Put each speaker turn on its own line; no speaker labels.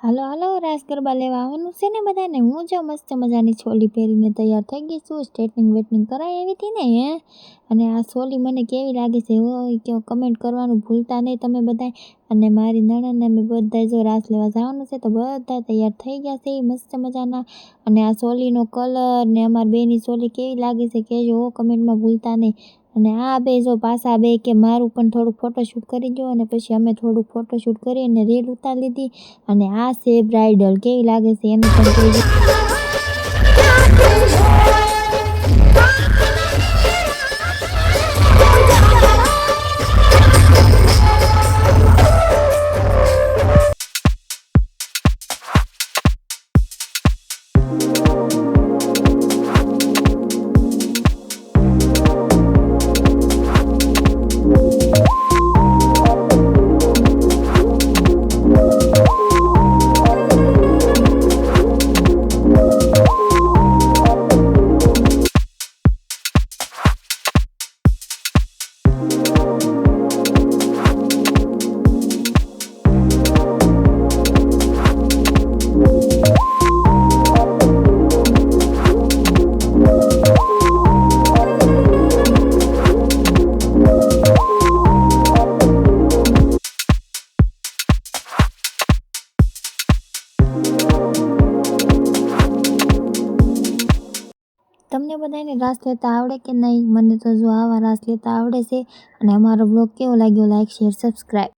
હાલો હાલો રાસ ગરબા લેવા આવવાનું છે ને બધાને। હું જો મસ્ત મજાની છોલી પહેરીને તૈયાર થઈ ગઈ છું। સ્ટ્રેટનિંગ વેટનિંગ કરાવી આવી હતી ને અને આ છોલી મને કેવી લાગે છે હોય કે કમેન્ટ કરવાનું ભૂલતા નહીં તમે બધાય। અને મારી નણંદ અમે બધા જો રાસ લેવા જવાનું છે તો બધા તૈયાર થઈ ગયા છે મસ્ત મજાના। અને આ છોલીનો કલર ને અમારી બેની છોલી કેવી લાગે છે કહેજો કમેન્ટમાં ભૂલતા નહીં। અને આ બે જો પાછા બે કે મારું પણ થોડુંક ફોટોશૂટ કરી દો અને પછી અમે થોડુંક ફોટોશૂટ કરીને રીલ ઉતારી લીધી। અને આ છે બ્રાઇડલ કેવી લાગે છે એનું પણ કહેજો। તમને બધાને રાસ લેતા આવડે કે નહીં? મને તો જો આવા રાસ લેતા આવડે છે। અને અમારો બ્લોગ કેવો લાગ્યો લાઈક શેર સબસ્ક્રાઈબ।